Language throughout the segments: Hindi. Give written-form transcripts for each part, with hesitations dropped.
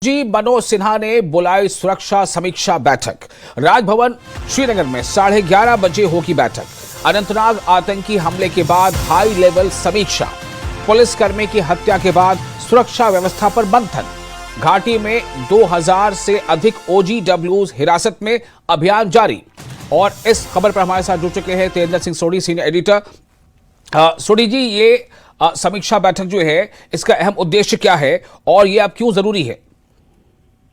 जी मनोज सिन्हा ने बुलाई सुरक्षा समीक्षा बैठक। राजभवन श्रीनगर में 11:30 बजे होगी बैठक। अनंतनाग आतंकी हमले के बाद हाई लेवल समीक्षा। पुलिसकर्मी की हत्या के बाद सुरक्षा व्यवस्था पर मंथन। घाटी में 2000 से अधिक OGWs हिरासत में, अभियान जारी। और इस खबर पर हमारे साथ जुड़ चुके हैं तेजेंद्र सिंह सोढ़ी, सीनियर एडिटर। सोढ़ी जी, ये समीक्षा बैठक जो है, इसका अहम उद्देश्य क्या है और ये अब क्यों जरूरी है?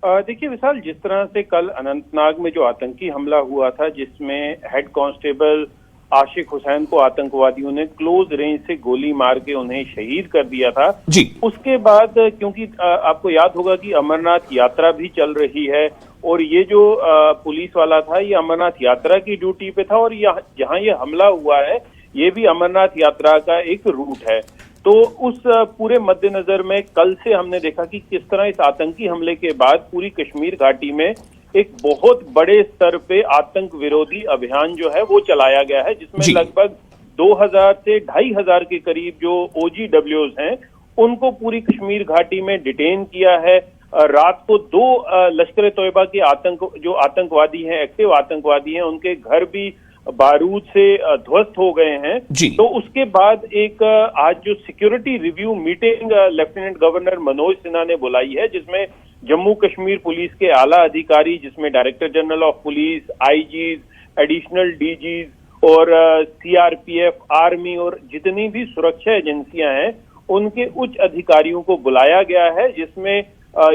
देखिए विशाल, जिस तरह से कल अनंतनाग में जो आतंकी हमला हुआ था, जिसमें हेड कांस्टेबल आशिक हुसैन को आतंकवादियों ने क्लोज रेंज से गोली मार के उन्हें शहीद कर दिया था जी। उसके बाद क्योंकि आपको याद होगा कि अमरनाथ यात्रा भी चल रही है और ये जो पुलिस वाला था, ये अमरनाथ यात्रा की ड्यूटी पे था और जहां ये हमला हुआ है, ये भी अमरनाथ यात्रा का एक रूट है। तो उस पूरे मद्देनजर में कल से हमने देखा कि किस तरह इस आतंकी हमले के बाद पूरी कश्मीर घाटी में एक बहुत बड़े स्तर पे आतंक विरोधी अभियान जो है वो चलाया गया है, जिसमें लगभग 2000 से 2500 के करीब जो OGWs हैं उनको पूरी कश्मीर घाटी में डिटेन किया है। रात को 2 लश्कर तोयबा के आतंकवादी हैं, एक्टिव आतंकवादी हैं, उनके घर भी बारूद से ध्वस्त हो गए हैं। तो उसके बाद एक आज जो security review meeting lieutenant governor Manoj Sinha ने बुलाई है, जिसमें जम्मू कश्मीर पुलिस के आला अधिकारी, जिसमें director general of police, IGs, additional DGs और CRPF, आर्मी और जितनी भी सुरक्षा एजेंसियां हैं उनके उच्च अधिकारियों को बुलाया गया है, जिसमें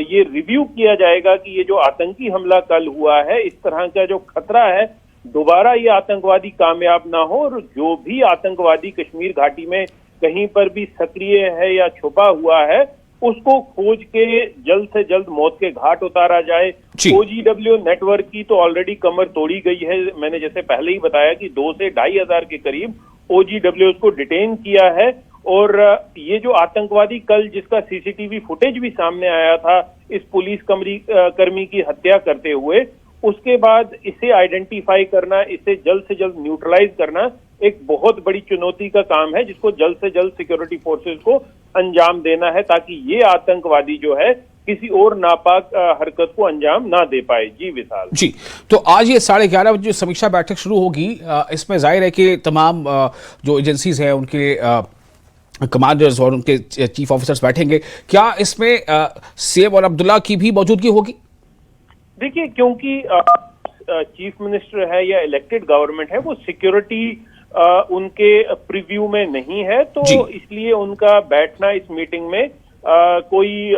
ये रिव्यू किया जाएगा कि ये जो आतंकी हमला कल हुआ है, इस तरह का जो खतरा है दोबारा ये आतंकवादी कामयाब ना हो और जो भी आतंकवादी कश्मीर घाटी में कहीं पर भी सक्रिय है या छुपा हुआ है उसको खोज के जल्द से जल्द मौत के घाट उतारा जाए। OGW नेटवर्क की तो ऑलरेडी कमर तोड़ी गई है। मैंने जैसे पहले ही बताया कि 2 से 2500 के करीब OGWs को डिटेन किया है और ये जो आतंकवादी कल जिसका CCTV फुटेज भी सामने आया था इस पुलिस कर्मी की हत्या करते हुए, उसके बाद इसे आइडेंटिफाई करना, इसे जल्द से जल्द न्यूट्रलाइज करना एक बहुत बड़ी चुनौती का काम है, जिसको जल्द से जल्द सिक्योरिटी फोर्सेस को अंजाम देना है ताकि ये आतंकवादी जो है किसी और नापाक हरकत को अंजाम ना दे पाए। जी विशाल जी, तो आज ये 11:30 बजे समीक्षा बैठक शुरू होगी। इसमें जाहिर है कि तमाम जो एजेंसीज हैं उनके कमांडर्स और उनके चीफ ऑफिसर्स बैठेंगे। क्या इसमें सेब और अब्दुल्ला की भी मौजूदगी होगी? देखिए, क्योंकि चीफ मिनिस्टर है या इलेक्टेड गवर्नमेंट है, वो सिक्योरिटी उनके प्रीव्यू में नहीं है, तो इसलिए उनका बैठना इस मीटिंग में कोई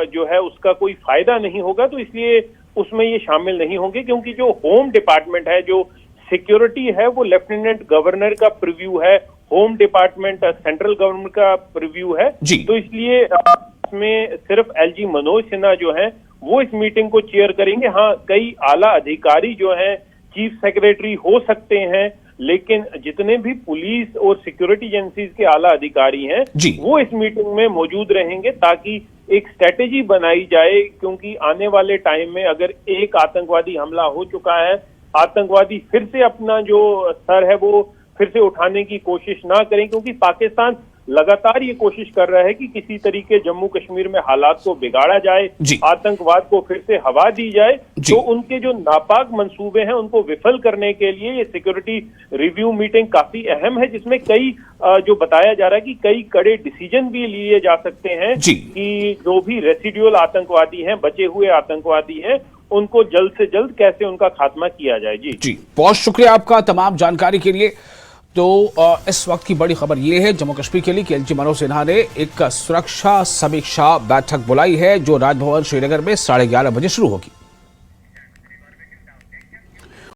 जो है उसका कोई फायदा नहीं होगा, तो इसलिए उसमें ये शामिल नहीं होंगे। क्योंकि जो होम डिपार्टमेंट है, जो सिक्योरिटी है, वो लेफ्टिनेंट गवर्नर का प्रीव्यू है, होम डिपार्टमेंट सेंट्रल गवर्नमेंट का प्रीव्यू है। तो इसलिए इसमें सिर्फ LG मनोज सिन्हा जो है वो इस मीटिंग को चेयर करेंगे। हाँ, कई आला अधिकारी जो हैं, चीफ सेक्रेटरी हो सकते हैं, लेकिन जितने भी पुलिस और सिक्योरिटी एजेंसीज के आला अधिकारी हैं वो इस मीटिंग में मौजूद रहेंगे ताकि एक स्ट्रेटेजी बनाई जाए। क्योंकि आने वाले टाइम में अगर एक आतंकवादी हमला हो चुका है, आतंकवादी फिर से अपना जो सर है वो फिर से उठाने की कोशिश ना करें, क्योंकि पाकिस्तान लगातार ये कोशिश कर रहा है कि किसी तरीके जम्मू कश्मीर में हालात को बिगाड़ा जाए, आतंकवाद को फिर से हवा दी जाए। तो उनके जो नापाक मंसूबे हैं उनको विफल करने के लिए ये सिक्योरिटी रिव्यू मीटिंग काफी अहम है, जिसमें कई जो बताया जा रहा है कि कई कड़े डिसीजन भी लिए जा सकते हैं कि जो भी रेसिडुअल आतंकवादी हैं, बचे हुए आतंकवादी हैं, उनको जल्द से जल्द कैसे उनका खात्मा किया जाए। जी बहुत शुक्रिया आपका तमाम जानकारी के लिए। तो इस वक्त की बड़ी खबर यह है जम्मू कश्मीर के लिए कि LG मनोज सिन्हा ने एक सुरक्षा समीक्षा बैठक बुलाई है जो राजभवन श्रीनगर में 11:30 बजे शुरू होगी।